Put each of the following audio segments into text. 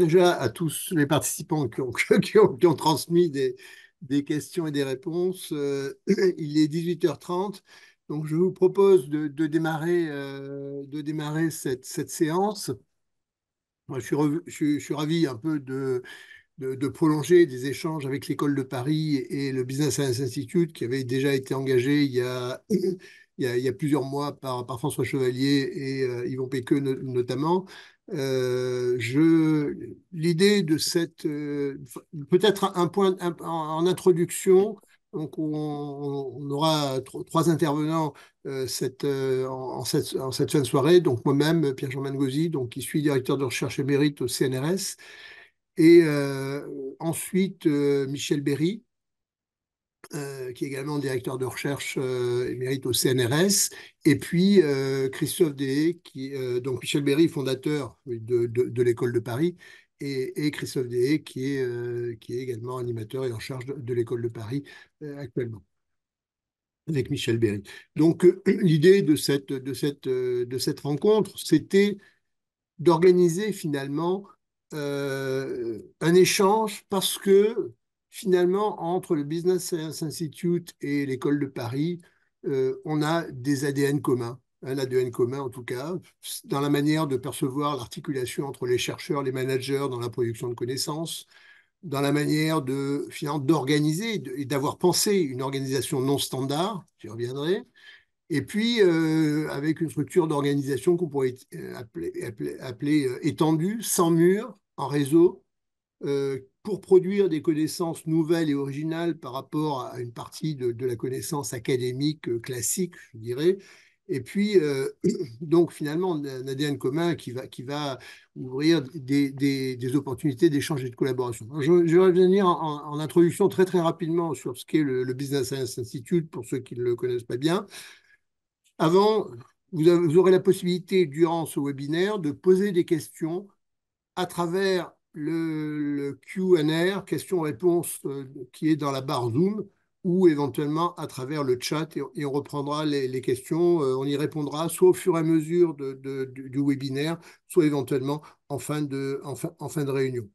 déjà à tous les participants qui ont transmis des questions et des réponses. Il est 18h30, donc je vous propose de démarrer cette séance. Moi, je suis ravi un peu de prolonger des échanges avec l'École de Paris et le Business Science Institute qui avaient déjà été engagés il y a plusieurs mois par François Chevalier et Yvon Péqueux notamment. L'idée de peut-être un point en introduction. Donc, on aura trois intervenants en cette fin de soirée. Donc, moi-même, Pierre-Jean Mangosi, donc, qui suis directeur de recherche et mérite au CNRS, et ensuite, Michel Berry, qui est également directeur de recherche émérite au CNRS, et puis Christophe Deshaies, donc Michel Berry, fondateur de l'École de Paris, et Christophe Deshaies, qui est également animateur et en charge de l'École de Paris actuellement, avec Michel Berry. Donc, l'idée de cette rencontre, c'était d'organiser finalement un échange parce que finalement, entre le Business Science Institute et l'École de Paris, on a des ADN communs, un ADN commun en tout cas, dans la manière de percevoir l'articulation entre les chercheurs, les managers dans la production de connaissances, dans la manière finalement d'organiser et d'avoir pensé une organisation non standard, j'y reviendrai, et puis, avec une structure d'organisation qu'on pourrait appeler étendue, sans mur, en réseau, pour produire des connaissances nouvelles et originales par rapport à une partie de la connaissance académique classique, je dirais. Et puis, donc finalement, un ADN commun qui va ouvrir des opportunités d'échange et de collaboration. Je vais revenir en introduction très très rapidement sur ce qu'est le Business Science Institute, pour ceux qui ne le connaissent pas bien. Avant, vous aurez la possibilité, durant ce webinaire, de poser des questions à travers le Q&A, questions-réponses, qui est dans la barre Zoom, ou éventuellement à travers le chat, et on reprendra les questions. On y répondra soit au fur et à mesure du webinaire, soit éventuellement en fin de réunion.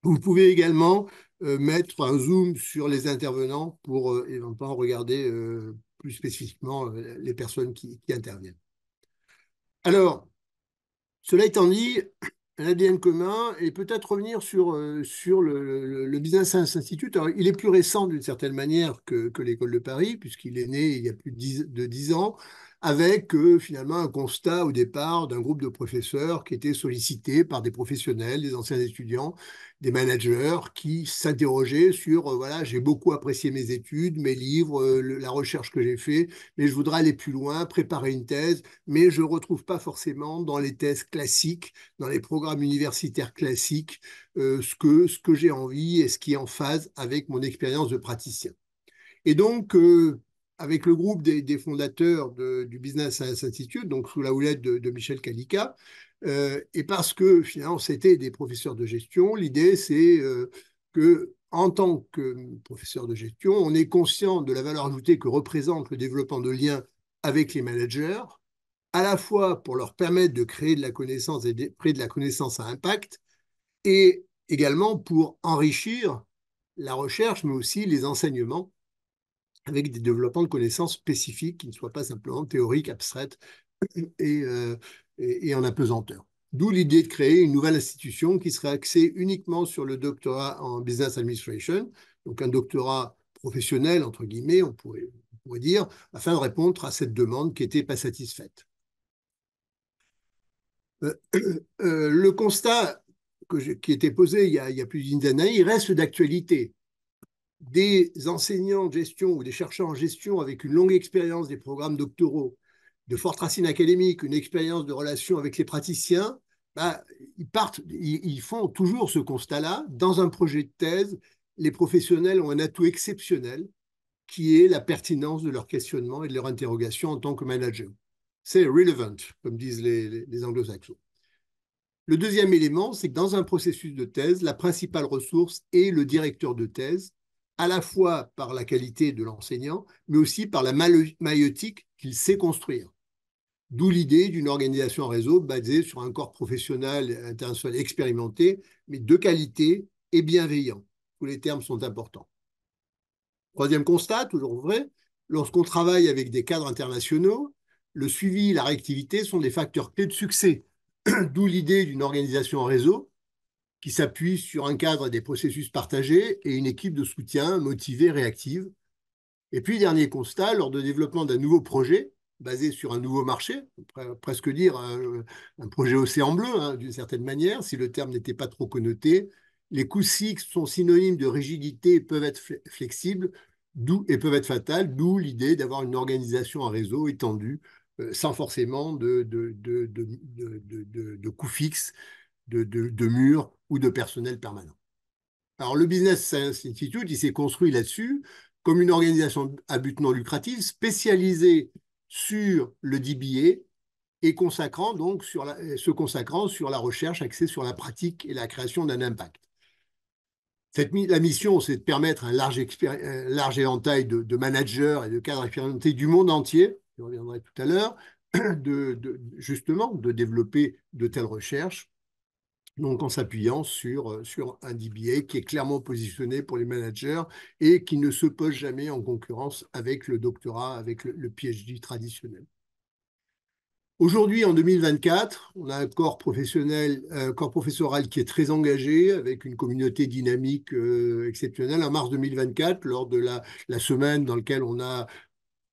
Vous pouvez également mettre un zoom sur les intervenants pour éventuellement regarder plus spécifiquement les personnes qui interviennent. Alors, cela étant dit, un ADN commun, et peut-être revenir sur le Business Science Institute. Alors, il est plus récent d'une certaine manière que l'École de Paris, puisqu'il est né il y a plus de 10 ans, avec finalement un constat au départ d'un groupe de professeurs qui étaient sollicités par des professionnels, des anciens étudiants, des managers qui s'interrogeaient sur, voilà, j'ai beaucoup apprécié mes études, mes livres, la recherche que j'ai fait, mais je voudrais aller plus loin, préparer une thèse, mais je ne retrouve pas forcément dans les thèses classiques, dans les programmes universitaires classiques, ce que j'ai envie et ce qui est en phase avec mon expérience de praticien. Et donc, avec le groupe des fondateurs du Business Science Institute, donc sous la houlette de Michel Calica, et parce que finalement c'était des professeurs de gestion, l'idée c'est que en tant que professeur de gestion, on est conscient de la valeur ajoutée que représente le développement de liens avec les managers, à la fois pour leur permettre de créer de la connaissance et de créer de la connaissance à impact, et également pour enrichir la recherche, mais aussi les enseignements, avec des développements de connaissances spécifiques qui ne soient pas simplement théoriques, abstraites et, euh, et en apesanteur. D'où l'idée de créer une nouvelle institution qui serait axée uniquement sur le doctorat en business administration, donc un doctorat professionnel, entre guillemets, on pourrait dire, afin de répondre à cette demande qui n'était pas satisfaite. Le constat qui était posé il y a plus d'une année, il reste d'actualité. Des enseignants de gestion ou des chercheurs en gestion avec une longue expérience des programmes doctoraux, de fortes racines académiques, une expérience de relation avec les praticiens, bah, ils font toujours ce constat-là. Dans un projet de thèse, les professionnels ont un atout exceptionnel qui est la pertinence de leur questionnement et de leur interrogation en tant que manager. C'est relevant, comme disent les anglo-saxons. Le deuxième élément, c'est que dans un processus de thèse, la principale ressource est le directeur de thèse, à la fois par la qualité de l'enseignant, mais aussi par la maïeutique qu'il sait construire. D'où l'idée d'une organisation en réseau basée sur un corps professionnel international expérimenté, mais de qualité et bienveillant. Tous les termes sont importants. Troisième constat, toujours vrai, lorsqu'on travaille avec des cadres internationaux, le suivi et la réactivité sont des facteurs clés de succès. D'où l'idée d'une organisation en réseau qui s'appuie sur un cadre et des processus partagés et une équipe de soutien motivée, réactive. Et puis, dernier constat, lors de développement d'un nouveau projet basé sur un nouveau marché, on pourrait presque dire un projet océan bleu, hein, d'une certaine manière, si le terme n'était pas trop connoté, les coûts fixes sont synonymes de rigidité et peuvent être flexibles et peuvent être fatales, d'où l'idée d'avoir une organisation en réseau étendue sans forcément de coûts fixes, de murs ou de personnel permanent. Alors, le Business Science Institute, il s'est construit là-dessus comme une organisation à but non lucratif spécialisée sur le DBA et se consacrant sur la recherche axée sur la pratique et la création d'un impact. La mission, c'est de permettre un large éventail de managers et de cadres expérimentés du monde entier, je reviendrai tout à l'heure, justement de développer de telles recherches, donc en s'appuyant sur un DBA qui est clairement positionné pour les managers et qui ne se pose jamais en concurrence avec le doctorat, avec le PhD traditionnel. Aujourd'hui, en 2024, on a un corps professoral qui est très engagé, avec une communauté dynamique exceptionnelle. En mars 2024, lors de la semaine dans laquelle on a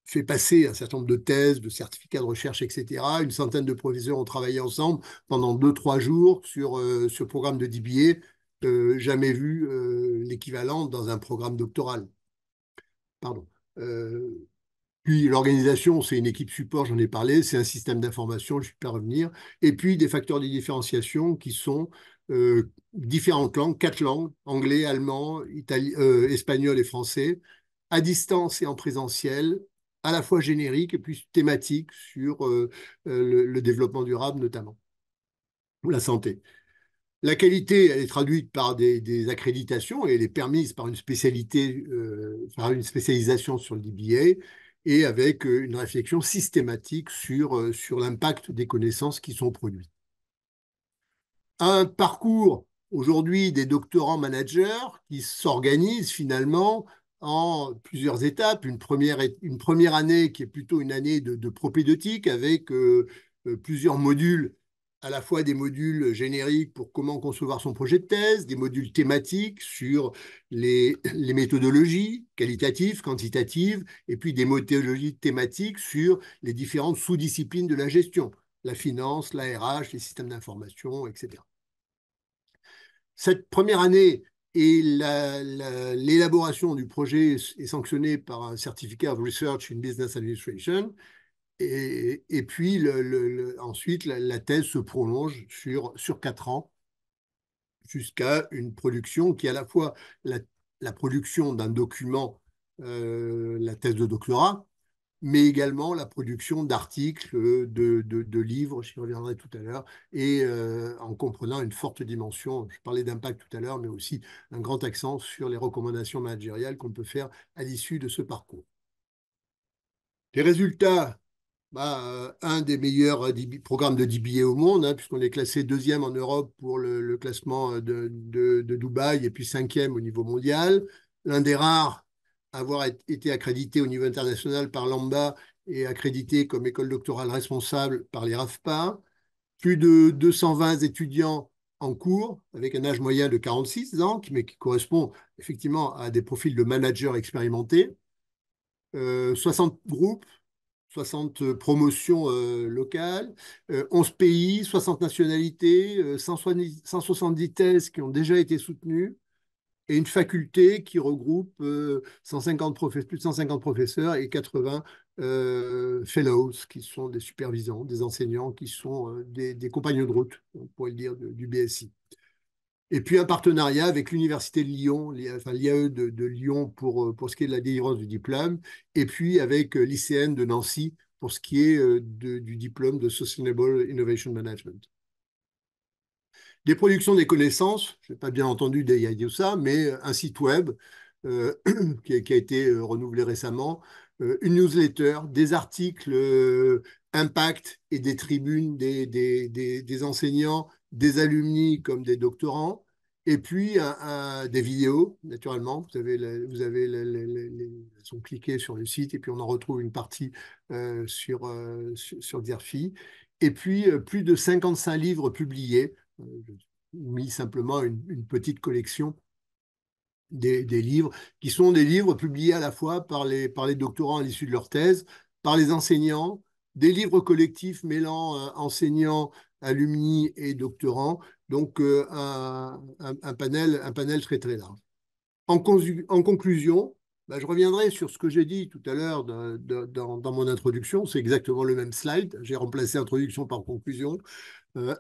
fait passer un certain nombre de thèses, de certificats de recherche, etc. Une centaine de professeurs ont travaillé ensemble pendant 2-3 jours sur ce programme de DBA, jamais vu l'équivalent dans un programme doctoral. Pardon. Puis l'organisation, c'est une équipe support, j'en ai parlé, c'est un système d'information, je ne vais pas revenir. Et puis des facteurs de différenciation qui sont différentes langues, 4 langues, anglais, allemand, espagnol et français, à distance et en présentiel, à la fois générique et puis thématique sur le développement durable notamment, ou la santé. La qualité, elle est traduite par des accréditations et elle est permise par une par une spécialisation sur le DBA et avec une réflexion systématique sur l'impact des connaissances qui sont produites. Un parcours aujourd'hui des doctorants managers qui s'organisent finalement en plusieurs étapes. Une première année qui est plutôt une année de propédeutique avec plusieurs modules, à la fois des modules génériques pour comment concevoir son projet de thèse, des modules thématiques sur les méthodologies qualitatives, quantitatives, et puis des méthodologies thématiques sur les différentes sous-disciplines de la gestion, la finance, la RH, les systèmes d'information, etc. Cette première année et l'élaboration du projet est sanctionnée par un certificat of Research in Business Administration. Et puis ensuite, la thèse se prolonge sur 4 ans jusqu'à une production qui est à la fois la production d'un document, la thèse de doctorat, mais également la production d'articles, de livres, j'y reviendrai tout à l'heure, et en comprenant une forte dimension, je parlais d'impact tout à l'heure, mais aussi un grand accent sur les recommandations managériales qu'on peut faire à l'issue de ce parcours. Les résultats, un des meilleurs programmes de DBA au monde, hein, puisqu'on est classé 2e en Europe pour le classement de Dubaï et puis 5e au niveau mondial. L'un des rares à avoir été accrédité au niveau international par l'AMBA et accrédité comme école doctorale responsable par les RAFPA. Plus de 220 étudiants en cours, avec un âge moyen de 46 ans, mais qui correspond effectivement à des profils de managers expérimentés. 60 groupes, 60 promotions locales, 11 pays, 60 nationalités, 170 thèses qui ont déjà été soutenues et une faculté qui regroupe plus de 150 professeurs et 80 fellows qui sont des supervisants, des enseignants qui sont des compagnons de route, on pourrait le dire, du BSI. Et puis un partenariat avec l'Université de Lyon, enfin l'IAE de Lyon pour ce qui est de la délivrance du diplôme, et puis avec l'ICN de Nancy pour ce qui est du diplôme de Sustainable Innovation Management. Des productions des connaissances, je n'ai pas bien entendu dire ça, mais un site web qui a été renouvelé récemment, une newsletter, des articles impact et des tribunes des enseignants, des alumni comme des doctorants, et puis des vidéos, naturellement. Elles sont cliquées sur le site, et puis on en retrouve une partie sur Xerfi. Et puis plus de 55 livres publiés. J'ai mis simplement une petite collection des livres, qui sont des livres publiés à la fois par les doctorants à l'issue de leur thèse, par les enseignants, des livres collectifs mêlant enseignants, alumni et doctorants, donc un panel très très large. En conclusion, bah, je reviendrai sur ce que j'ai dit tout à l'heure dans mon introduction, c'est exactement le même slide, j'ai remplacé introduction par conclusion. Euh,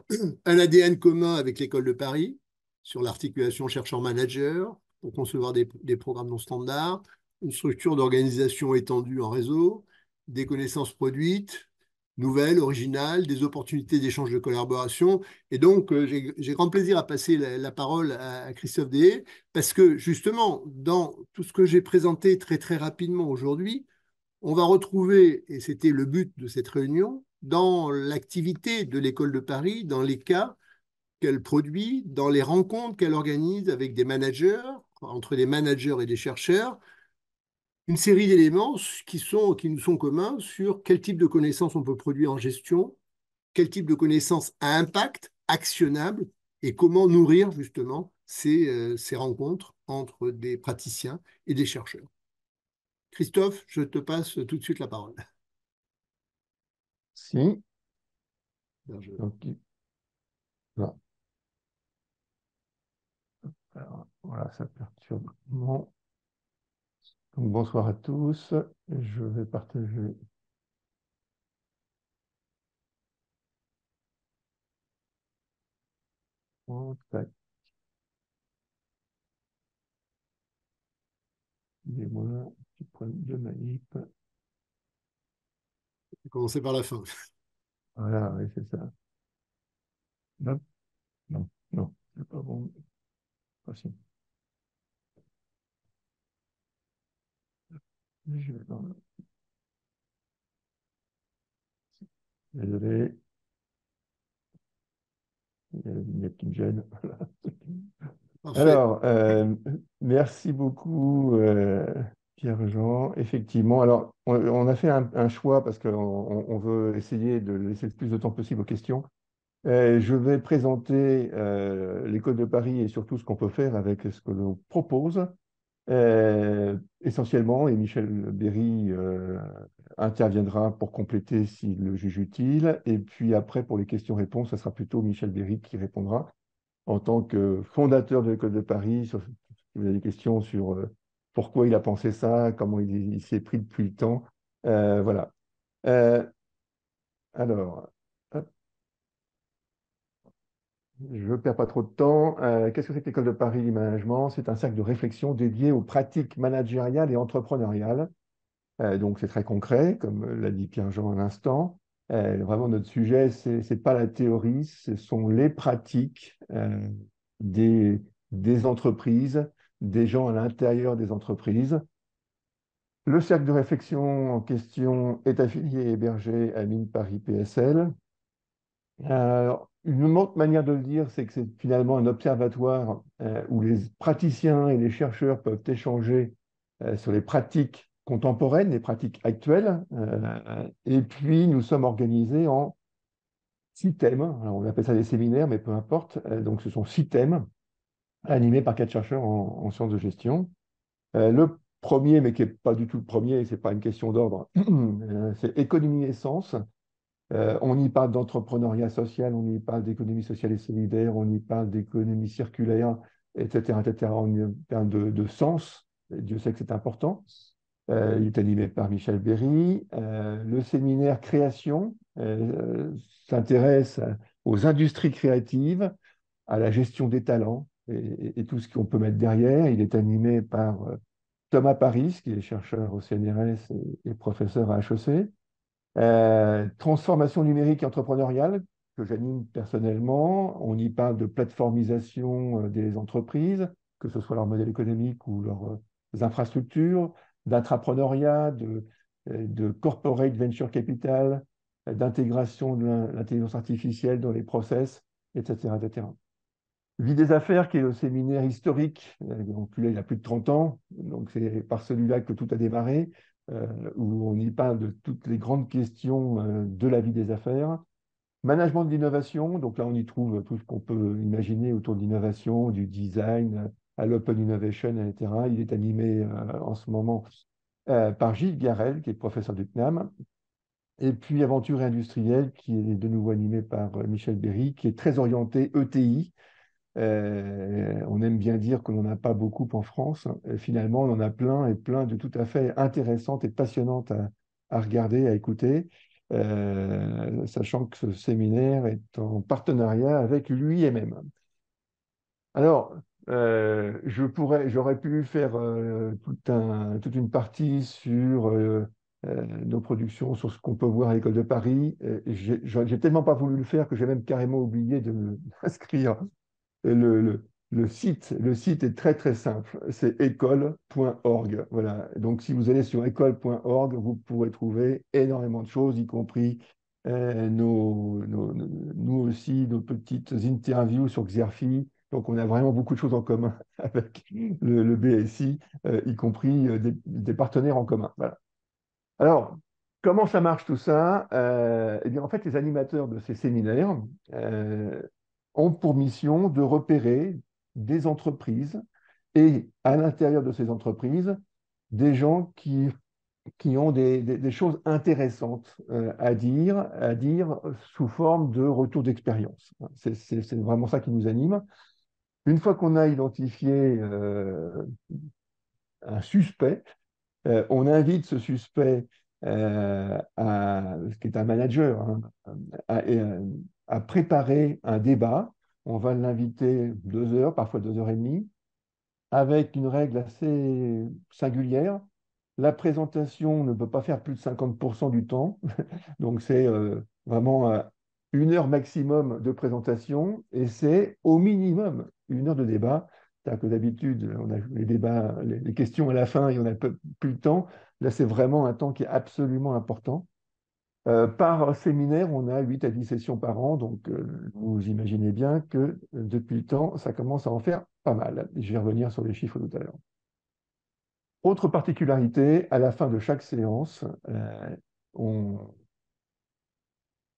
un ADN commun avec l'école de Paris sur l'articulation chercheur-manager pour concevoir des programmes non standards, une structure d'organisation étendue en réseau, des connaissances produites, nouvelles, originales, des opportunités d'échange de collaboration. Et donc, j'ai grand plaisir à passer la parole à Christophe Deshaies parce que justement, dans tout ce que j'ai présenté très très rapidement aujourd'hui, on va retrouver, et c'était le but de cette réunion, dans l'activité de l'École de Paris, dans les cas qu'elle produit, dans les rencontres qu'elle organise avec des managers, entre des managers et des chercheurs, une série d'éléments qui nous sont communs sur quel type de connaissances on peut produire en gestion, quel type de connaissances à impact, actionnable, et comment nourrir justement ces rencontres entre des praticiens et des chercheurs. Christophe, je te passe tout de suite la parole. Si. Alors, je- Donc, voilà. Alors, voilà, ça perturbe mon. Donc, bonsoir à tous. Je vais partager. Oh, tac, excusez-moi, petit problème de manip. vais commencer par la fin. Voilà, oui, c'est ça. Hop, non, non, c'est pas bon. Voici. Je vais dans Désolé, il y a la vignette qui me gêne. Parfait. Alors, merci beaucoup, Pierre-Jean. Effectivement, alors, on a fait un choix parce qu'on on veut essayer de laisser le plus de temps possible aux questions. Je vais présenter l'École de Paris et surtout ce qu'on peut faire avec ce que l'on propose, essentiellement, et Michel Berry interviendra pour compléter s'il le juge utile. Et puis après, pour les questions-réponses, ce sera plutôt Michel Berry qui répondra en tant que fondateur de l'École de Paris. Si vous avez des questions sur pourquoi il a pensé ça, comment il s'y est pris depuis le temps. Voilà. Euh, alors, hop, je ne perds pas trop de temps. Qu'est-ce que c'est que l'École de Paris du Management? C'est un cercle de réflexion dédié aux pratiques managériales et entrepreneuriales. Donc, c'est très concret, comme l'a dit Pierre-Jean à l'instant. Vraiment, notre sujet, c'est pas la théorie, ce sont les pratiques des, des entreprises, des gens à l'intérieur des entreprises. Le cercle de réflexion en question est affilié et hébergé à Mines Paris PSL. Une autre manière de le dire, c'est que c'est finalement un observatoire où les praticiens et les chercheurs peuvent échanger sur les pratiques contemporaines, les pratiques actuelles. Et puis, nous sommes organisés en 6 thèmes. Alors, on appelle ça des séminaires, mais peu importe. Donc, ce sont 6 thèmes animés par 4 chercheurs en sciences de gestion. Le premier, mais qui n'est pas du tout le premier, ce n'est pas une question d'ordre, c'est économie et sens. On y parle d'entrepreneuriat social, on y parle d'économie sociale et solidaire, on y parle d'économie circulaire, etc., etc. On y parle de sens, et Dieu sait que c'est important. Il est animé par Michel Berry. Le séminaire création s'intéresse aux industries créatives, à la gestion des talents et tout ce qu'on peut mettre derrière. Il est animé par Thomas Paris, qui est chercheur au CNRS et professeur à HEC. Transformation numérique et entrepreneuriale, que j'anime personnellement. On y parle de plateformisation des entreprises, que ce soit leur modèle économique ou leurs infrastructures, d'intrapreneuriat, de corporate venture capital, d'intégration de l'intelligence artificielle dans les process, etc., etc. Vie des affaires, qui est le séminaire historique, donc là, il a plus de 30 ans, donc c'est par celui-là que tout a démarré, où on y parle de toutes les grandes questions de la vie des affaires. Management de l'innovation, donc là on y trouve tout ce qu'on peut imaginer autour de l'innovation, du design à l'open innovation, etc. Il est animé en ce moment par Gilles Garel, qui est professeur du CNAM, et puis Aventure industrielle, qui est de nouveau animé par Michel Berry, qui est très orienté ETI. On aime bien dire qu'on n'en a pas beaucoup en France. Finalement, on en a plein et plein de tout à fait intéressantes et passionnantes à regarder, à écouter, sachant que ce séminaire est en partenariat avec l'UIMM. Alors, j'aurais pu faire toute une partie sur nos productions, sur ce qu'on peut voir à l'École de Paris. J'ai tellement pas voulu le faire que j'ai même carrément oublié de m'inscrire. Le site est très très simple, c'est école.org. Voilà. Donc si vous allez sur école.org, vous pourrez trouver énormément de choses, y compris nous aussi, nos petites interviews sur Xerfi. Donc on a vraiment beaucoup de choses en commun avec le BSI, y compris des partenaires en commun. Voilà. Alors, comment ça marche tout ça? Eh bien, en fait, les animateurs de ces séminaires ont pour mission de repérer des entreprises et à l'intérieur de ces entreprises, des gens qui ont des choses intéressantes à dire sous forme de retour d'expérience. C'est vraiment ça qui nous anime. Une fois qu'on a identifié un suspect, on invite ce suspect, qui est un manager, hein, à, à préparer un débat. On va l'inviter 2 heures, parfois 2 heures et demie, avec une règle assez singulière. La présentation ne peut pas faire plus de 50% du temps. Donc, c'est vraiment 1 heure maximum de présentation et c'est au minimum 1 heure de débat. C'est-à-dire que d'habitude, on a les débats, les questions à la fin et on n'a plus le temps. Là, c'est vraiment un temps qui est absolument important. Par séminaire, on a 8 à 10 sessions par an, donc vous imaginez bien que depuis le temps, ça commence à en faire pas mal. Je vais revenir sur les chiffres tout à l'heure. Autre particularité, à la fin de chaque séance, on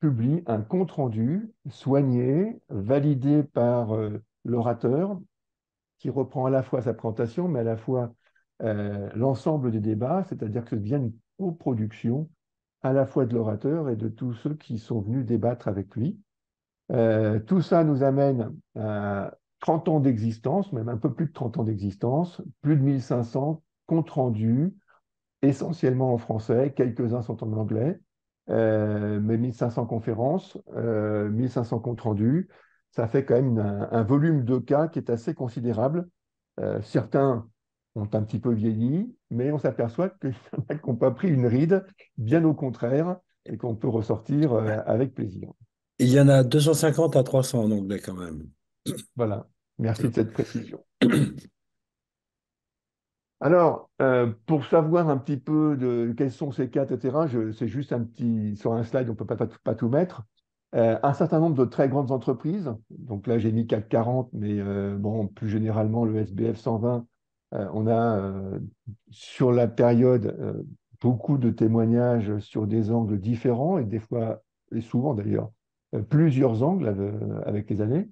publie un compte-rendu soigné, validé par l'orateur, qui reprend à la fois sa présentation, mais à la fois l'ensemble des débats, c'est-à-dire que c'est bien une coproduction à la fois de l'orateur et de tous ceux qui sont venus débattre avec lui. Tout ça nous amène à 30 ans d'existence, même un peu plus de 30 ans d'existence, plus de 1500 comptes rendus, essentiellement en français, quelques-uns sont en anglais, mais 1500 conférences, 1500 comptes rendus, ça fait quand même un volume de cas qui est assez considérable. Certains ont un petit peu vieilli, mais on s'aperçoit qu'il y en a qui n'ont pas pris une ride, bien au contraire, et qu'on peut ressortir avec plaisir. Il y en a 250 à 300 en anglais quand même. Voilà, merci de cette précision. Alors, pour savoir un petit peu de quels sont ces cas, etc., c'est juste un petit, sur un slide, on ne peut pas tout mettre. Un certain nombre de très grandes entreprises, donc là j'ai mis CAC 40, mais bon, plus généralement le SBF 120, on a sur la période beaucoup de témoignages sur des angles différents et des fois, et souvent d'ailleurs, plusieurs angles avec les années.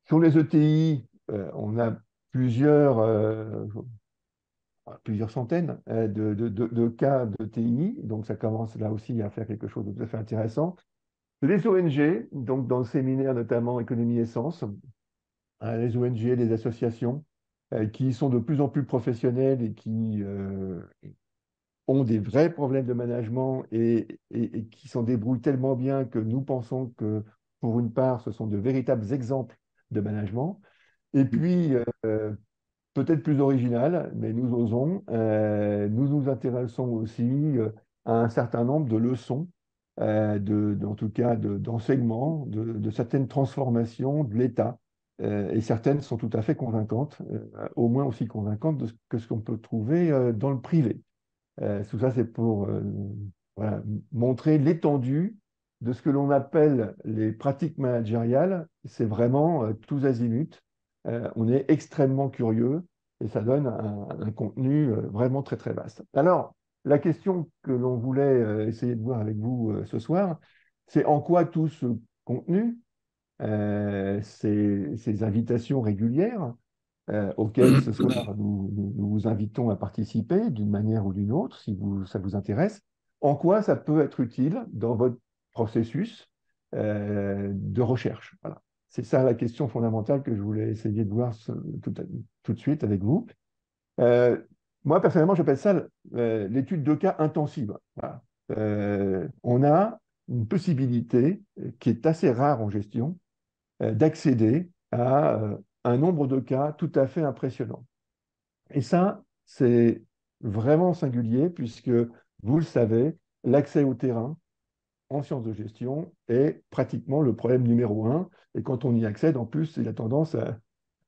Sur les ETI, on a plusieurs, plusieurs centaines de cas de TI, donc ça commence là aussi à faire quelque chose de tout à fait intéressant. Les ONG, donc dans le séminaire notamment Économie Essence, les ONG, les associations, qui sont de plus en plus professionnelles et qui ont des vrais problèmes de management et qui s'en débrouillent tellement bien que nous pensons que, pour une part, ce sont de véritables exemples de management. Et puis, peut-être plus original, mais nous osons, nous nous intéressons aussi à un certain nombre de leçons, en tout cas d'enseignements, de certaines transformations de l'État. Et certaines sont tout à fait convaincantes, au moins aussi convaincantes que ce qu'on peut trouver dans le privé. Tout ça, c'est pour voilà, montrer l'étendue de ce que l'on appelle les pratiques managériales. C'est vraiment tous azimuts. On est extrêmement curieux et ça donne un contenu vraiment très, très vaste. Alors, la question que l'on voulait essayer de voir avec vous ce soir, c'est en quoi tout ce contenu, ces invitations régulières, auxquelles ce soir nous vous invitons à participer d'une manière ou d'une autre, si ça vous intéresse, en quoi ça peut être utile dans votre processus de recherche. Voilà. C'est ça la question fondamentale que je voulais essayer de voir tout de suite avec vous. Euh, Moi, personnellement, j'appelle ça l'étude de cas intensive. Voilà. On a une possibilité qui est assez rare en gestion d'accéder à un nombre de cas tout à fait impressionnant. Et ça, c'est vraiment singulier puisque, vous le savez, l'accès au terrain en sciences de gestion est pratiquement le problème numéro un. Et quand on y accède, en plus, il a tendance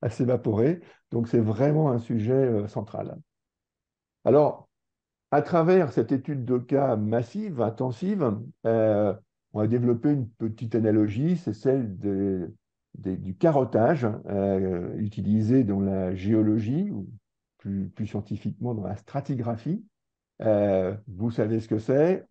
à s'évaporer. Donc, c'est vraiment un sujet central. Alors, à travers cette étude de cas massive, intensive, on a développé une petite analogie, c'est celle du carottage utilisé dans la géologie, ou plus scientifiquement dans la stratigraphie. Vous savez ce que c'est.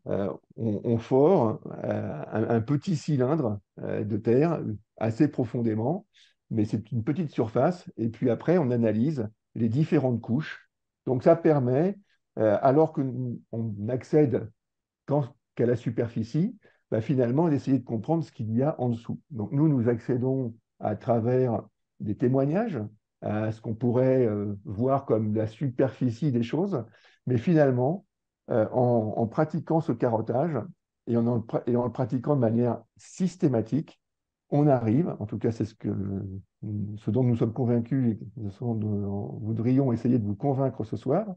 On fore un petit cylindre de terre assez profondément, mais c'est une petite surface. Et puis après, on analyse les différentes couches. Donc ça permet, alors qu'on accède qu'à la superficie, bah, finalement d'essayer de comprendre ce qu'il y a en dessous. Donc nous accédons à travers des témoignages à ce qu'on pourrait voir comme la superficie des choses, mais finalement, en pratiquant ce carottage et en le pratiquant de manière systématique, on arrive, en tout cas c'est ce dont nous sommes convaincus et ce dont nous voudrions essayer de vous convaincre ce soir,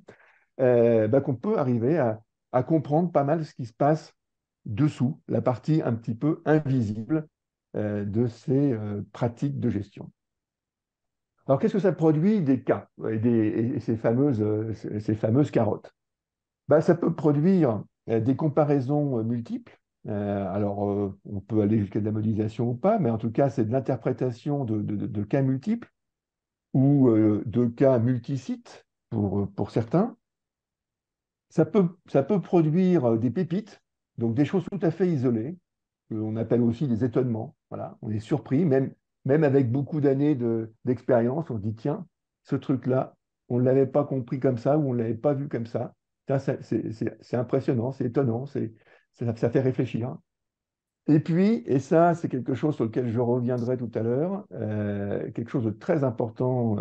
bah, qu'on peut arriver à comprendre pas mal ce qui se passe dessous, la partie un petit peu invisible de ces pratiques de gestion. Alors, qu'est-ce que ça produit des cas et ces fameuses carottes? Bah, ça peut produire des comparaisons multiples. On peut aller jusqu'à de la modélisation ou pas, mais en tout cas, c'est de l'interprétation de cas multiples ou de cas multisites pour certains. Ça peut produire des pépites, donc des choses tout à fait isolées, qu'on appelle aussi des étonnements. Voilà, on est surpris, même avec beaucoup d'années d'expérience, on se dit, tiens, ce truc-là, on ne l'avait pas compris comme ça ou on ne l'avait pas vu comme ça. C'est impressionnant, c'est étonnant, ça fait réfléchir. Et puis, et ça, c'est quelque chose sur lequel je reviendrai tout à l'heure, quelque chose de très important,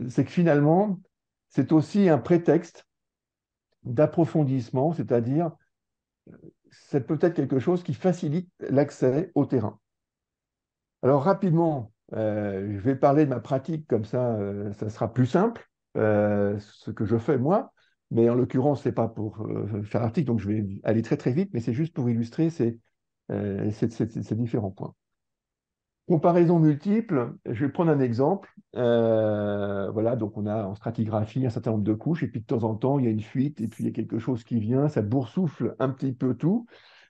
c'est que finalement, c'est aussi un prétexte d'approfondissement, c'est-à-dire c'est peut-être quelque chose qui facilite l'accès au terrain. Alors rapidement, je vais parler de ma pratique, comme ça sera plus simple, ce que je fais moi, mais en l'occurrence, ce n'est pas pour faire l'article, donc je vais aller très très vite, mais c'est juste pour illustrer ces différents points. Comparaison multiple, je vais prendre un exemple. Voilà, donc on a en stratigraphie un certain nombre de couches, et puis de temps en temps, il y a une fuite, et puis il y a quelque chose qui vient, ça boursoufle un petit peu tout.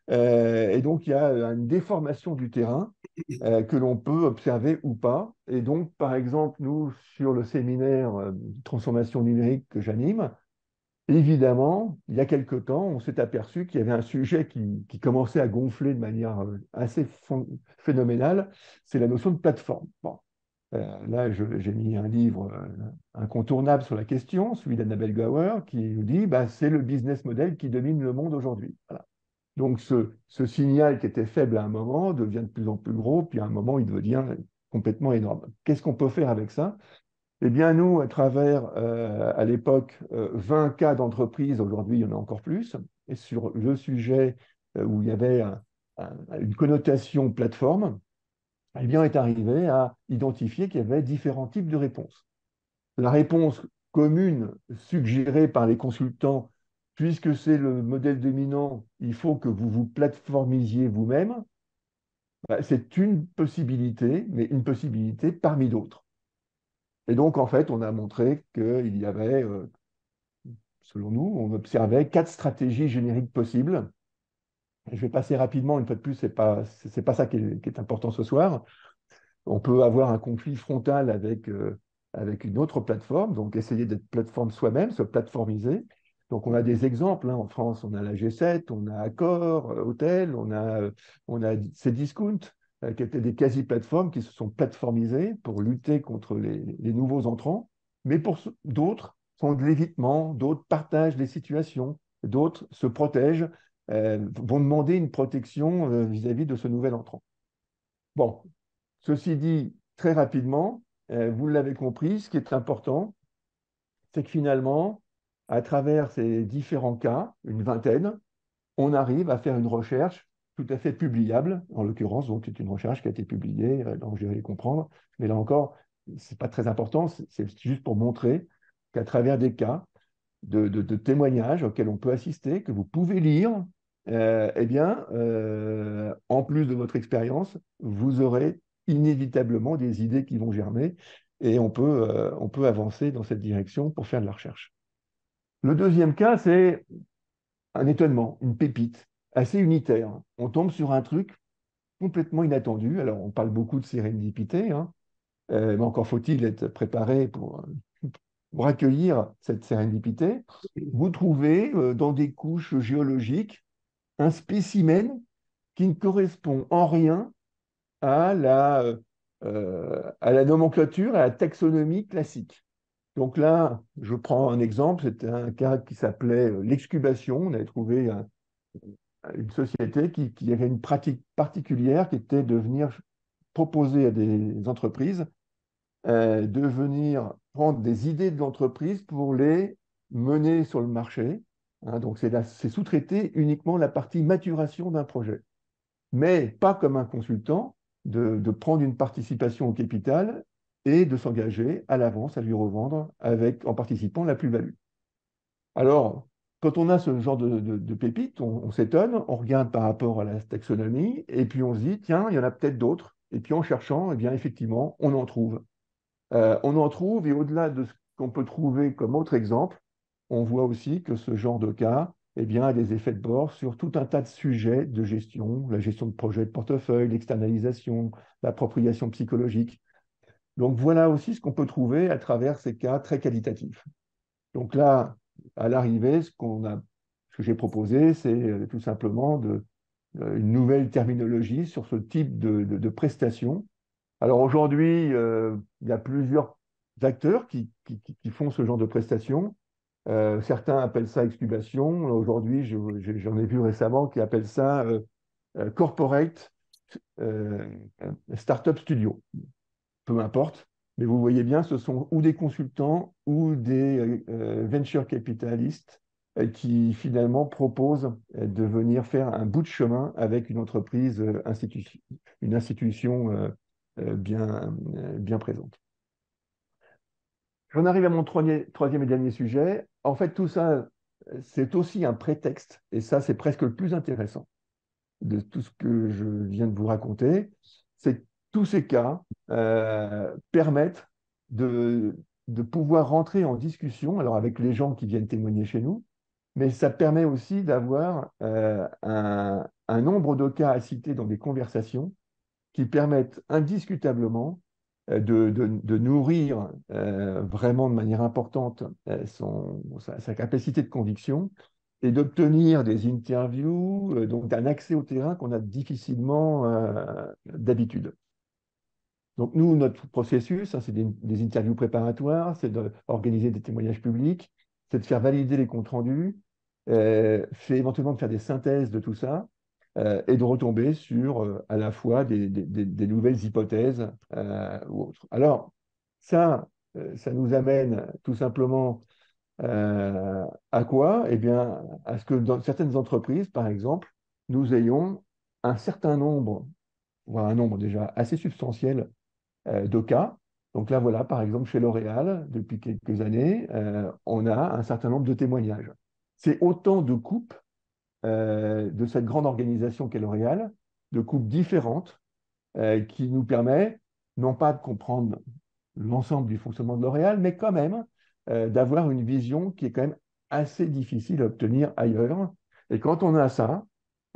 Et donc, il y a une déformation du terrain que l'on peut observer ou pas. Et donc, par exemple, nous, sur le séminaire transformation numérique que j'anime, évidemment, il y a quelque temps, on s'est aperçu qu'il y avait un sujet qui commençait à gonfler de manière assez phénoménale, c'est la notion de plateforme. Bon. Là, j'ai mis un livre incontournable sur la question, celui d'Annabel Gauer, qui nous dit bah, c'est le business model qui domine le monde aujourd'hui. Voilà. Donc, ce signal qui était faible à un moment devient de plus en plus gros, puis à un moment, il devient complètement énorme. Qu'est-ce qu'on peut faire avec ça? Eh bien, nous, à travers, à l'époque, 20 cas d'entreprise, aujourd'hui, il y en a encore plus, et sur le sujet où il y avait une connotation plateforme, eh bien, on est arrivé à identifier qu'il y avait différents types de réponses. La réponse commune suggérée par les consultants, puisque c'est le modèle dominant, il faut que vous vous plateformisiez vous-même, bah, c'est une possibilité, mais une possibilité parmi d'autres. Et donc, en fait, on a montré qu'il y avait, selon nous, on observait 4 stratégies génériques possibles Je vais passer rapidement, une fois de plus, c'est pas ça qui est important ce soir. On peut avoir un conflit frontal avec une autre plateforme, donc essayer d'être plateforme soi-même, se plateformiser. Donc on a des exemples, hein. En France, on a la G7, on a Accor, Hôtel, on a Cdiscount, qui étaient des quasi-plateformes qui se sont plateformisées pour lutter contre les nouveaux entrants. Mais d'autres sont de l'évitement, d'autres partagent les situations, d'autres se protègent, vont demander une protection vis-à-vis de ce nouvel entrant. Bon, ceci dit, très rapidement, vous l'avez compris, ce qui est important, c'est que finalement, à travers ces différents cas, une vingtaine, on arrive à faire une recherche tout à fait publiable. En l'occurrence, donc, c'est une recherche qui a été publiée, donc je vais les comprendre. Mais là encore, ce n'est pas très important, c'est juste pour montrer qu'à travers des cas de témoignages auxquels on peut assister, que vous pouvez lire, eh bien, en plus de votre expérience, vous aurez inévitablement des idées qui vont germer et on peut avancer dans cette direction pour faire de la recherche. Le deuxième cas, c'est un étonnement, une pépite assez unitaire. On tombe sur un truc complètement inattendu. Alors, on parle beaucoup de sérendipité, hein, mais encore faut-il être préparé pour accueillir cette sérendipité. Vous trouvez dans des couches géologiques un spécimen qui ne correspond en rien à la nomenclature, à la taxonomie classique. Donc là, je prends un exemple, c'était un cas qui s'appelait l'excubation. On avait trouvé une société qui avait une pratique particulière qui était de venir proposer à des entreprises de venir prendre des idées de l'entreprise pour les mener sur le marché. Hein, donc c'est sous-traiter uniquement la partie maturation d'un projet, mais pas comme un consultant, de prendre une participation au capital et de s'engager à l'avance à lui revendre en participant la plus-value. Alors, quand on a ce genre de pépites, on s'étonne, on regarde par rapport à la taxonomie, et puis on se dit, tiens, il y en a peut-être d'autres. Et puis en cherchant, eh bien, effectivement, on en trouve, et au-delà de ce qu'on peut trouver comme autre exemple, on voit aussi que ce genre de cas, eh bien, a des effets de bord sur tout un tas de sujets de gestion, la gestion de projets de portefeuille, l'externalisation, l'appropriation psychologique. Donc voilà aussi ce qu'on peut trouver à travers ces cas très qualitatifs. Donc là, à l'arrivée, ce que j'ai proposé, c'est tout simplement une nouvelle terminologie sur ce type de prestations. Alors aujourd'hui, il y a plusieurs acteurs qui font ce genre de prestations. Certains appellent ça excubation. Aujourd'hui, j'en ai vu récemment qui appellent ça corporate euh, startup studio. Peu importe. Mais vous voyez bien, ce sont ou des consultants ou des venture capitalistes qui finalement proposent de venir faire un bout de chemin avec une entreprise, une institution bien présente. J'en arrive à mon troisième et dernier sujet. En fait, tout ça, c'est aussi un prétexte, et ça, c'est presque le plus intéressant de tout ce que je viens de vous raconter, c'est que tous ces cas permettent de pouvoir rentrer en discussion, alors avec les gens qui viennent témoigner chez nous, mais ça permet aussi d'avoir un nombre de cas à citer dans des conversations qui permettent indiscutablement de nourrir vraiment de manière importante sa capacité de conviction et d'obtenir des interviews, donc un accès au terrain qu'on a difficilement d'habitude. Donc nous, notre processus, hein, c'est des interviews préparatoires, c'est d'organiser des témoignages publics, c'est de faire valider les comptes rendus, c'est éventuellement de faire des synthèses de tout ça, et de retomber sur à la fois des nouvelles hypothèses ou autres. Alors, ça nous amène tout simplement à quoi? Eh bien, à ce que dans certaines entreprises, par exemple, nous ayons un certain nombre, voire un nombre déjà assez substantiel de cas. Donc là, voilà, par exemple, chez L'Oréal, depuis quelques années, on a un certain nombre de témoignages. C'est autant de coupes de cette grande organisation qu'est L'Oréal, de coupes différentes qui nous permet non pas de comprendre l'ensemble du fonctionnement de L'Oréal, mais quand même d'avoir une vision qui est quand même assez difficile à obtenir ailleurs. Et quand on a ça,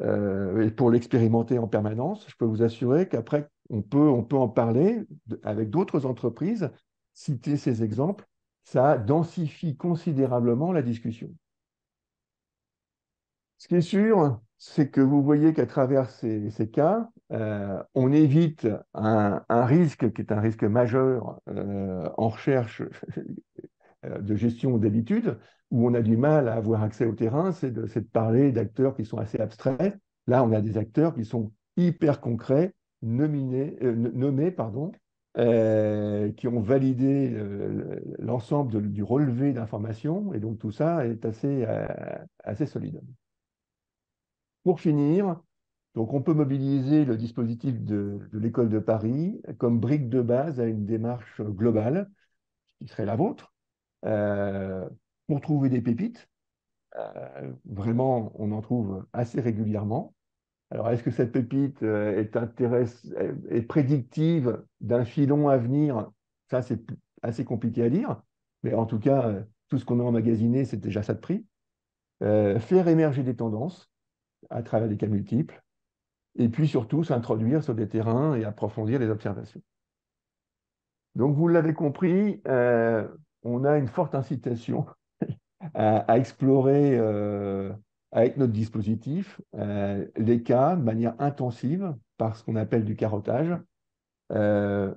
et pour l'expérimenter en permanence. Je peux vous assurer qu'après, on peut en parler avec d'autres entreprises, citer ces exemples, ça densifie considérablement la discussion. Ce qui est sûr, c'est que vous voyez qu'à travers ces cas, on évite un risque qui est un risque majeur en recherche de gestion d'habitude, où on a du mal à avoir accès au terrain, c'est de parler d'acteurs qui sont assez abstraits. Là, on a des acteurs qui sont hyper concrets, nommés, pardon, qui ont validé l'ensemble du relevé d'informations, et donc tout ça est assez solide. Pour finir, donc on peut mobiliser le dispositif de l'École de Paris comme brique de base à une démarche globale, qui serait la vôtre, euh, pour trouver des pépites. Vraiment, on en trouve assez régulièrement. Alors, est-ce que cette pépite est prédictive d'un filon à venir? Ça, c'est assez compliqué à dire. Mais en tout cas, tout ce qu'on a emmagasiné, c'est déjà ça de prix. Faire émerger des tendances à travers des cas multiples. Et puis surtout, s'introduire sur des terrains et approfondir les observations. Donc, vous l'avez compris, on a une forte incitation à explorer avec notre dispositif les cas de manière intensive par ce qu'on appelle du carottage. Euh,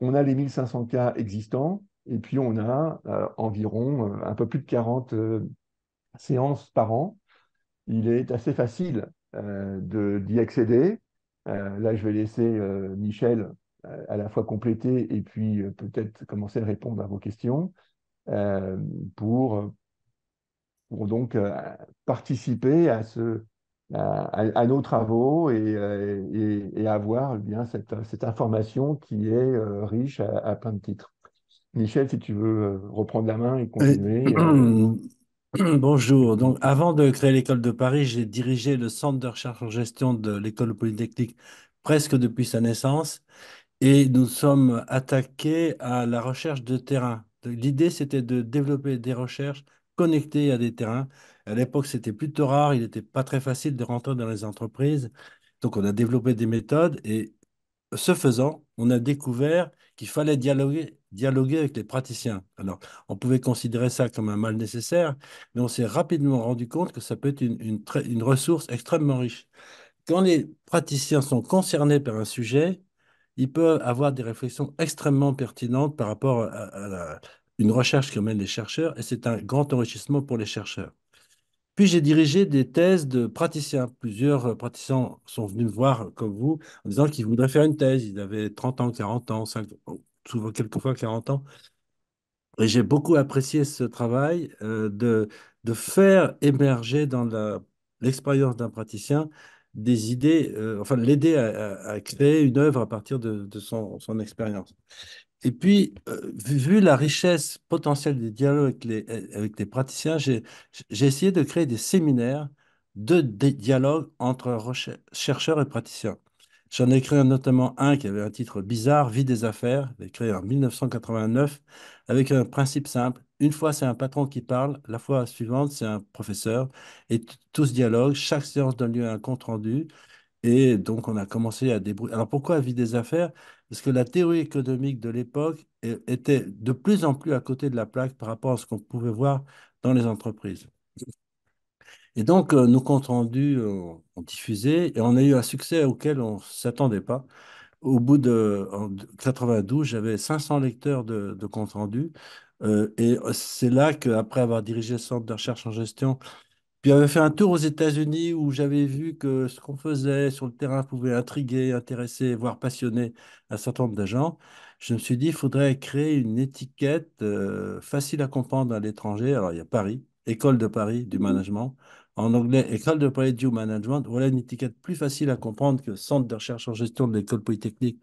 on a les 1500 cas existants et puis on a environ un peu plus de 40 séances par an. Il est assez facile d'y accéder. Là, je vais laisser Michel à la fois compléter et puis peut-être commencer à répondre à vos questions euh, pour pour donc participer à nos travaux et avoir eh bien cette information qui est riche à plein de titres. Michel, si tu veux reprendre la main et Euh, continuer. Bonjour. Donc, avant de créer l'école de Paris, j'ai dirigé le centre de recherche en gestion de l'école polytechnique presque depuis sa naissance et nous sommes attaqués à la recherche de terrain. L'idée, c'était de développer des recherches connectées à des terrains. À l'époque, c'était plutôt rare, il n'était pas très facile de rentrer dans les entreprises. Donc, on a développé des méthodes et ce faisant, on a découvert qu'il fallait dialoguer avec les praticiens. Alors, on pouvait considérer ça comme un mal nécessaire, mais on s'est rapidement rendu compte que ça peut être une ressource extrêmement riche. Quand les praticiens sont concernés par un sujet, ils peuvent avoir des réflexions extrêmement pertinentes par rapport à une recherche que mènent les chercheurs, et c'est un grand enrichissement pour les chercheurs. Puis j'ai dirigé des thèses de praticiens. Plusieurs praticiens sont venus me voir, comme vous, en disant qu'ils voudraient faire une thèse. Ils avaient 30 ans, 40 ans, souvent quelquefois 40 ans. Et j'ai beaucoup apprécié ce travail de faire émerger dans l'expérience d'un praticien des idées, enfin l'aider à créer une œuvre à partir de son expérience. Et puis, vu la richesse potentielle des dialogues avec les praticiens, j'ai essayé de créer des séminaires des dialogues entre chercheurs et praticiens. J'en ai créé notamment un qui avait un titre bizarre, Vie des affaires, j'ai créé en 1989, avec un principe simple. Une fois, c'est un patron qui parle, la fois suivante, c'est un professeur, et tout ce dialogue, chaque séance donne lieu à un compte-rendu. Et donc, on a commencé à débrouiller. Alors, pourquoi vie des affaires? Parce que la théorie économique de l'époque était de plus en plus à côté de la plaque par rapport à ce qu'on pouvait voir dans les entreprises. Et donc, nos comptes rendus ont diffusé et on a eu un succès auquel on ne s'attendait pas. En 92, j'avais 500 lecteurs de comptes rendus. Et c'est là qu'après avoir dirigé le centre de recherche en gestion, puis j'avais fait un tour aux États-Unis où j'avais vu que ce qu'on faisait sur le terrain pouvait intriguer, intéresser, voire passionner un certain nombre d'agents. Je me suis dit, il faudrait créer une étiquette facile à comprendre à l'étranger. Alors, il y a Paris, École de Paris du management. En anglais, École de Paris du management. Voilà une étiquette plus facile à comprendre que Centre de recherche en gestion de l'École polytechnique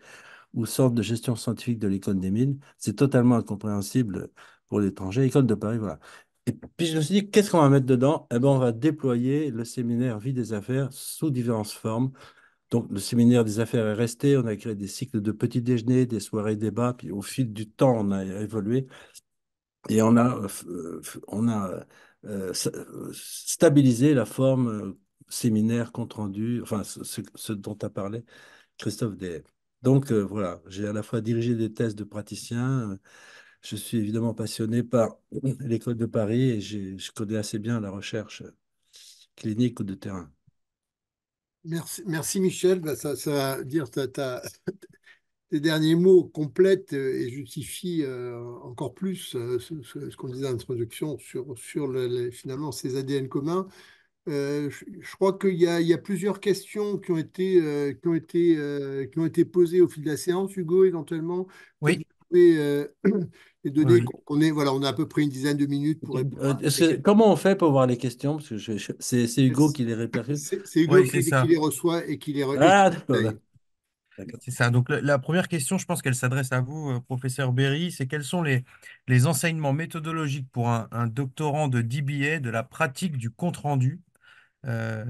ou Centre de gestion scientifique de l'École des mines. C'est totalement incompréhensible pour l'étranger. École de Paris, voilà. Et puis je me suis dit, qu'est-ce qu'on va mettre dedans? Eh ben, on va déployer le séminaire Vie des affaires sous diverses formes. Donc, le séminaire des affaires est resté. On a créé des cycles de petits déjeuners, des soirées débats. Puis, au fil du temps, on a évolué et on a stabilisé la forme séminaire, compte rendu, enfin ce dont tu as parlé, Christophe DS. Donc voilà, j'ai à la fois dirigé des thèses de praticiens, je suis évidemment passionné par l'école de Paris et je connais assez bien la recherche clinique ou de terrain. Merci Michel. Bah, ça va dire tes derniers mots complètent et justifient encore plus ce qu'on disait en introduction sur finalement ces ADN communs. Je crois qu'il y a plusieurs questions qui ont été posées au fil de la séance. Hugo, éventuellement, peut-être Oui, vous pouvez les oui, donner. oui. Voilà, on a à peu près une dizaine de minutes pour répondre à ces questions. Comment on fait pour voir les questions? Parce que c'est Hugo qui les répercute. C'est Hugo Oui, qui, c'est qui ça. les reçoit et qui Ah, d'accord. les D'accord. C'est ça. Donc, la première question, je pense qu'elle s'adresse à vous, professeur Berry, c'est quels sont les enseignements méthodologiques pour un doctorant de DBA de la pratique du compte-rendu?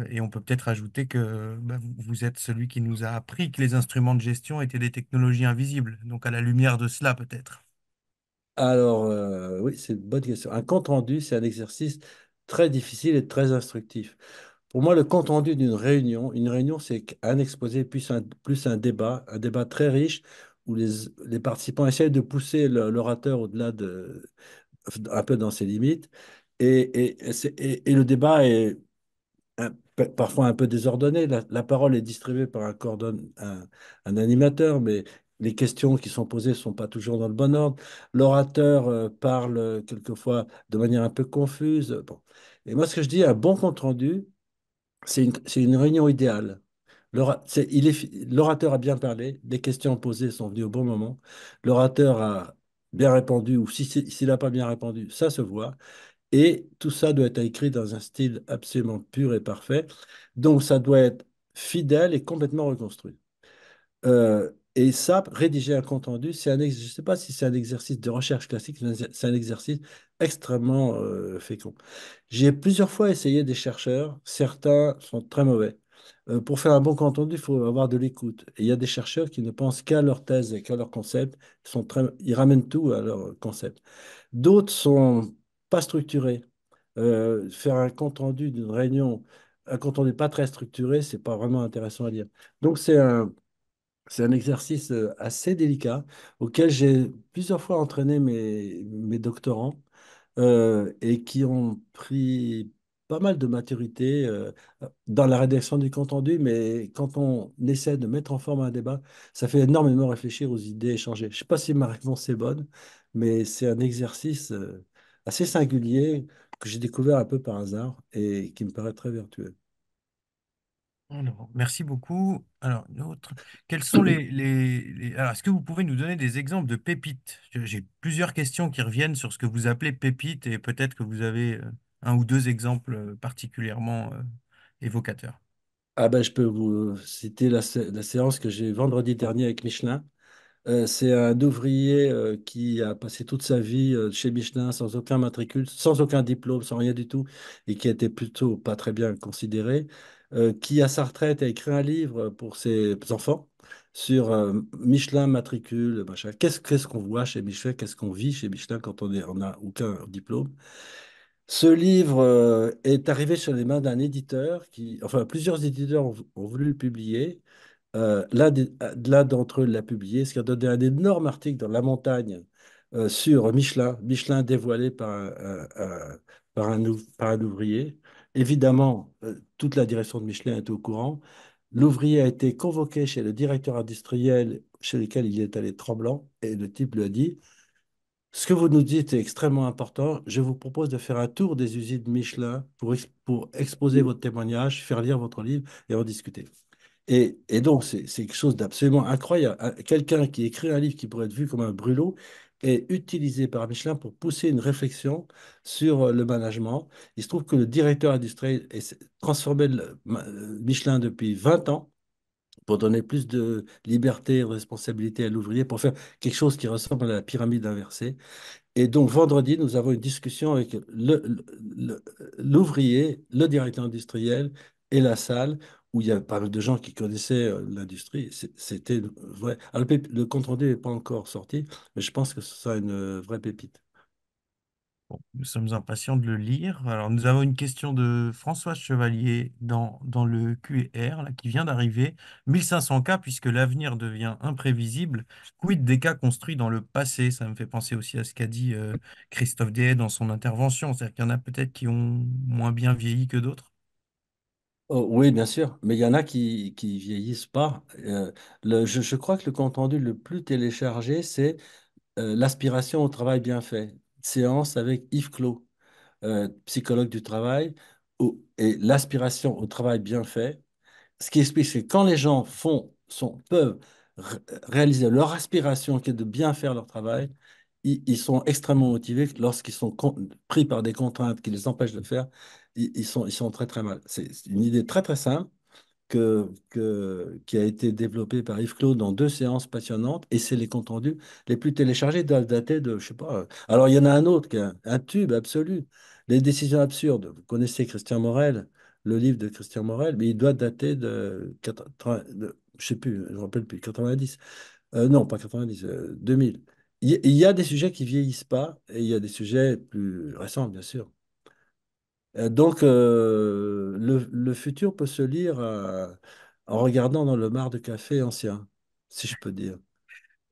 Et on peut peut-être ajouter que bah, vous êtes celui qui nous a appris que les instruments de gestion étaient des technologies invisibles. Donc, à la lumière de cela, peut-être. Alors, oui, c'est une bonne question. Un compte rendu, c'est un exercice très difficile et très instructif. Pour moi, le compte rendu d'une réunion, une réunion, c'est un exposé plus un débat très riche où les participants essayent de pousser l'orateur au-delà un peu dans ses limites. Et le débat est parfois un peu désordonné. La parole est distribuée par un animateur, mais les questions qui sont posées ne sont pas toujours dans le bon ordre. L'orateur parle quelquefois de manière un peu confuse. Bon. Et moi, ce que je dis, un bon compte-rendu, c'est une réunion idéale. L'orateur a bien parlé, les questions posées sont venues au bon moment. L'orateur a bien répondu, ou s'il n'a pas bien répondu, ça se voit. Et tout ça doit être écrit dans un style absolument pur et parfait. Donc, ça doit être fidèle et complètement reconstruit. Et ça, rédiger un compte-rendu, je ne sais pas si c'est un exercice de recherche classique, mais c'est un exercice extrêmement fécond. J'ai plusieurs fois essayé des chercheurs, certains sont très mauvais. Pour faire un bon compte-rendu, il faut avoir de l'écoute. Et il y a des chercheurs qui ne pensent qu'à leur thèse et qu'à leur concept, ils ramènent tout à leur concept. D'autres sont pas structurés. Faire un compte-rendu d'une réunion, un compte-rendu pas très structuré, c'est pas vraiment intéressant à lire. Donc c'est un exercice assez délicat auquel j'ai plusieurs fois entraîné mes doctorants et qui ont pris pas mal de maturité dans la rédaction du compte-rendu, mais quand on essaie de mettre en forme un débat, ça fait énormément réfléchir aux idées échangées. Je ne sais pas si ma réponse est bonne, mais c'est un exercice assez singulier que j'ai découvert un peu par hasard et qui me paraît très vertueux. Alors, merci beaucoup. Alors, une autre. Quels sont Alors, est-ce que vous pouvez nous donner des exemples de pépites? J'ai plusieurs questions qui reviennent sur ce que vous appelez pépites et peut-être que vous avez un ou deux exemples particulièrement évocateurs. Ah ben, je peux vous citer la séance que j'ai vendredi dernier avec Michelin. C'est un ouvrier qui a passé toute sa vie chez Michelin sans aucun matricule, sans aucun diplôme, sans rien du tout, et qui était plutôt pas très bien considéré, qui à sa retraite a écrit un livre pour ses enfants sur Michelin matricule, machin. Qu'est-ce qu'on voit chez Michelin, qu'est-ce qu'on vit chez Michelin quand on n'a aucun diplôme. Ce livre est arrivé sur les mains d'un éditeur enfin, plusieurs éditeurs ont voulu le publier. L'un d'entre eux l'a publié, ce qui a donné un énorme article dans La Montagne sur Michelin, Michelin dévoilé par un ouvrier. Évidemment, toute la direction de Michelin est au courant. L'ouvrier a été convoqué chez le directeur industriel chez lequel il est allé tremblant et le type lui a dit, ce que vous nous dites est extrêmement important. Je vous propose de faire un tour des usines Michelin pour exposer votre témoignage, faire lire votre livre et en discuter. Et donc, c'est quelque chose d'absolument incroyable. Quelqu'un qui écrit un livre qui pourrait être vu comme un brûlot est utilisé par Michelin pour pousser une réflexion sur le management. Il se trouve que le directeur industriel a transformé Michelin depuis 20 ans pour donner plus de liberté et de responsabilité à l'ouvrier, pour faire quelque chose qui ressemble à la pyramide inversée. Et donc, vendredi, nous avons une discussion avec l'ouvrier, le directeur industriel et la salle, où il y a pas mal de gens qui connaissaient l'industrie. C'était vrai. Alors, le compte-rendu n'est pas encore sorti, mais je pense que ce sera une vraie pépite. Bon, nous sommes impatients de le lire. Alors, nous avons une question de François Chevalier dans le Q&R là, qui vient d'arriver. 1500 cas, puisque l'avenir devient imprévisible. Quid des cas construits dans le passé? Ça me fait penser aussi à ce qu'a dit Christophe Dehaye dans son intervention. C'est-à-dire qu'il y en a peut-être qui ont moins bien vieilli que d'autres. Oh, oui, bien sûr, mais il y en a qui vieillissent pas. Je crois que le compte-rendu le plus téléchargé, c'est l'aspiration au travail bien fait. Séance avec Yves Clos, psychologue du travail, et l'aspiration au travail bien fait. Ce qui explique que quand les gens peuvent réaliser leur aspiration qui est de bien faire leur travail, ils sont extrêmement motivés. Lorsqu'ils sont pris par des contraintes qui les empêchent de le faire, ils sont très très mal. C'est une idée très très simple qui a été développé par Yves Claude dans deux séances passionnantes, et c'est les comptes rendus les plus téléchargés, doivent dater de, je sais pas. Alors, il y en a un autre qui est un tube absolu, Les décisions absurdes. Vous connaissez Christian Morel, le livre de Christian Morel, mais il doit dater de, 80 je sais plus, je ne me rappelle plus, 90. Non, pas 90, 2000. Il y a des sujets qui vieillissent pas, et il y a des sujets plus récents, bien sûr. Donc, le futur peut se lire en regardant dans le mar de café ancien, si je peux dire.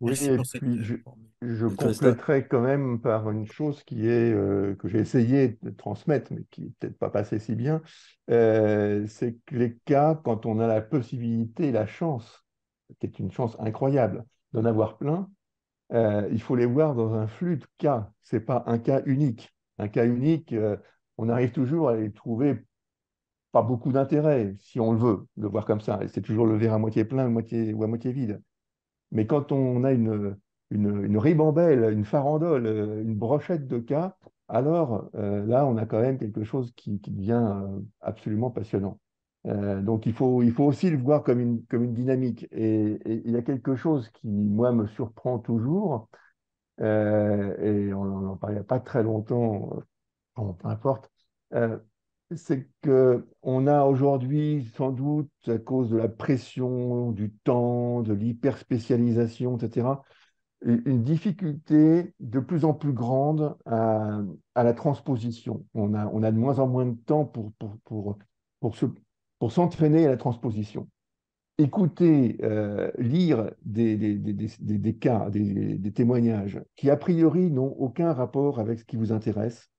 Oui, Merci et pour cette puis formule. je Vous connaissez ça? compléterai quand même par une chose qui est que j'ai essayé de transmettre, mais qui n'est peut-être pas passé si bien. C'est que les cas, quand on a la possibilité, la chance, qui est une chance incroyable, d'en avoir plein, il faut les voir dans un flux de cas. C'est pas un cas unique. Un cas unique, on arrive toujours à les trouver pas beaucoup d'intérêt, si on le veut, de voir comme ça. Et c'est toujours le verre à moitié plein ou à moitié vide. Mais quand on a une ribambelle, une farandole, une brochette de cas, alors là, on a quand même quelque chose qui devient absolument passionnant. Donc il faut aussi le voir comme une dynamique. Et il y a quelque chose qui, moi, me surprend toujours, et on n'en parlait pas très longtemps, bon, peu importe, euh, c'est que on a aujourd'hui, sans doute, à cause de la pression, du temps, de l'hyperspécialisation, etc., une difficulté de plus en plus grande à la transposition. On a de moins en moins de temps pour se- pour s'entraîner à la transposition. Écouter, lire des cas, des témoignages qui, a priori, n'ont aucun rapport avec ce qui vous intéresse.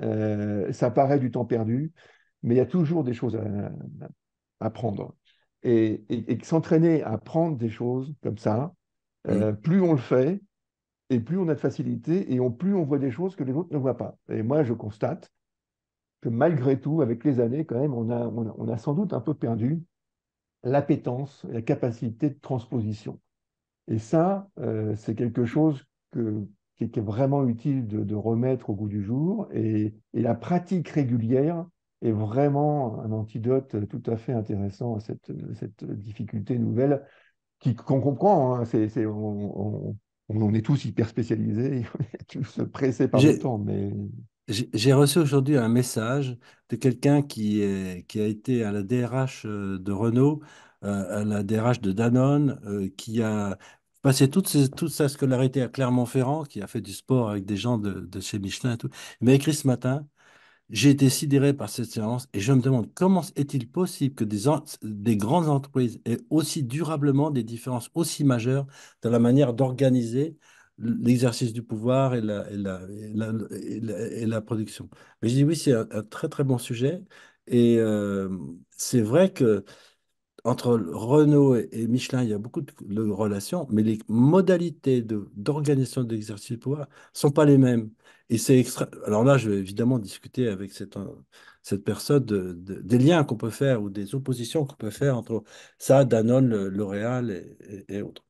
Ça paraît du temps perdu, mais il y a toujours des choses à apprendre. Et s'entraîner à apprendre des choses comme ça, Mm. plus on le fait, et plus on a de facilité, et plus on voit des choses que les autres ne voient pas. Et moi, je constate que malgré tout, avec les années, quand même, on a sans doute un peu perdu l'appétence, la capacité de transposition. Et ça, c'est quelque chose qui est vraiment utile de remettre au goût du jour. Et la pratique régulière est vraiment un antidote tout à fait intéressant à cette difficulté nouvelle qu'on comprend. Hein. On est tous hyper spécialisés, on est tous pressés par le J'ai temps. Mais j'ai reçu aujourd'hui un message de quelqu'un qui a été à la DRH de Renault, à la DRH de Danone, qui a passé toute sa scolarité à Clermont-Ferrand, qui a fait du sport avec des gens de chez Michelin et tout. Il m'a écrit ce matin. J'ai été sidéré par cette séance et je me demande comment est-il possible que des grandes entreprises aient aussi durablement des différences aussi majeures dans la manière d'organiser l'exercice du pouvoir et la production. Mais je dis oui, c'est un très très bon sujet, et c'est vrai que entre Renault et Michelin, il y a beaucoup de relations, mais les modalités d'organisation de l'exercice du pouvoir ne sont pas les mêmes. Et c'est Alors là, je vais évidemment discuter avec cette personne des liens qu'on peut faire ou des oppositions qu'on peut faire entre ça, Danone, L'Oréal et autres.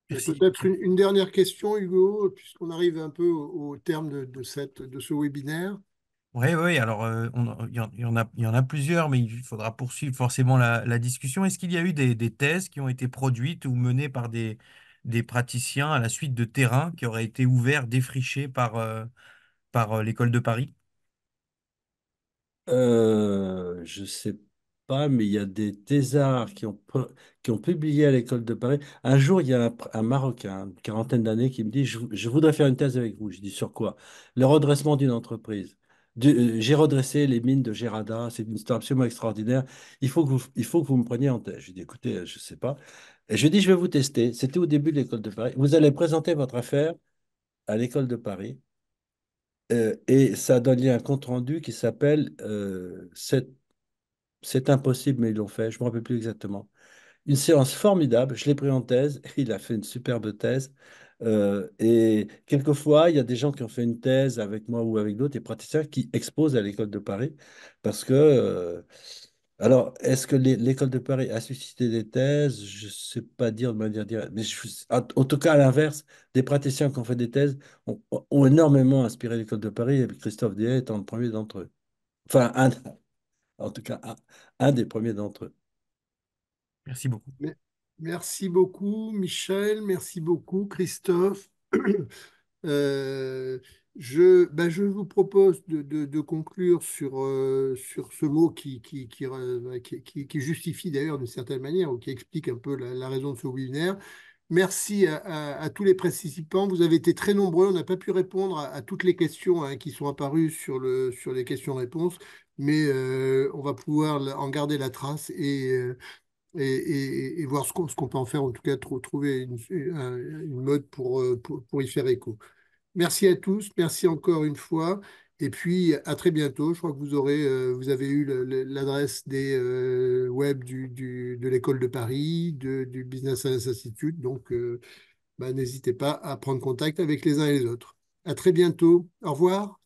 Et Merci. peut-être une dernière question, Hugo, puisqu'on arrive un peu au terme de ce webinaire. Oui, oui, alors il y en a plusieurs, mais il faudra poursuivre forcément la discussion. Est-ce qu'il y a eu des thèses qui ont été produites ou menées par des praticiens à la suite de terrains qui auraient été ouverts, défrichés par l'École de Paris? Je sais pas, mais il y a des thésards qui ont publié à l'école de Paris. Un jour, il y a un Marocain, une quarantaine d'années, qui me dit, je voudrais faire une thèse avec vous. Je dis, sur quoi? Le redressement d'une entreprise. J'ai redressé les mines de Gerada, c'est une histoire absolument extraordinaire. Il faut que vous me preniez en thèse. Je dis, écoutez, je ne sais pas. Et je dis, je vais vous tester. C'était au début de l'école de Paris. Vous allez présenter votre affaire à l'école de Paris. Et ça a donné un compte-rendu qui s'appelle c'est impossible, mais ils l'ont fait. Je ne me rappelle plus exactement. Une séance formidable. Je l'ai pris en thèse. Il a fait une superbe thèse. Et quelquefois, il y a des gens qui ont fait une thèse avec moi ou avec d'autres, des praticiens qui exposent à l'école de Paris. Parce que, alors, est-ce que l'école de Paris a suscité des thèses? Je ne sais pas dire de manière directe. Mais en tout cas, à l'inverse, des praticiens qui ont fait des thèses ont énormément inspiré l'école de Paris, et Christophe Diet étant le premier d'entre eux. Enfin, en tout cas, un des premiers d'entre eux. Merci beaucoup. Me- Merci beaucoup, Michel. Merci beaucoup, Christophe. Euh, je vous propose de conclure sur ce mot qui justifie d'ailleurs d'une certaine manière ou qui explique un peu la raison de ce webinaire. Merci à tous les participants. Vous avez été très nombreux. On n'a pas pu répondre à toutes les questions hein, qui sont apparues sur les questions-réponses, mais on va pouvoir en garder la trace et voir ce qu'on peut en faire, en tout cas trouver une mode pour y faire écho. Merci à tous, merci encore une fois, et puis à très bientôt. Je crois que vous avez eu l'adresse des web de l'école de Paris, du Business Science Institute, donc n'hésitez pas à prendre contact avec les uns et les autres. À très bientôt. Au revoir.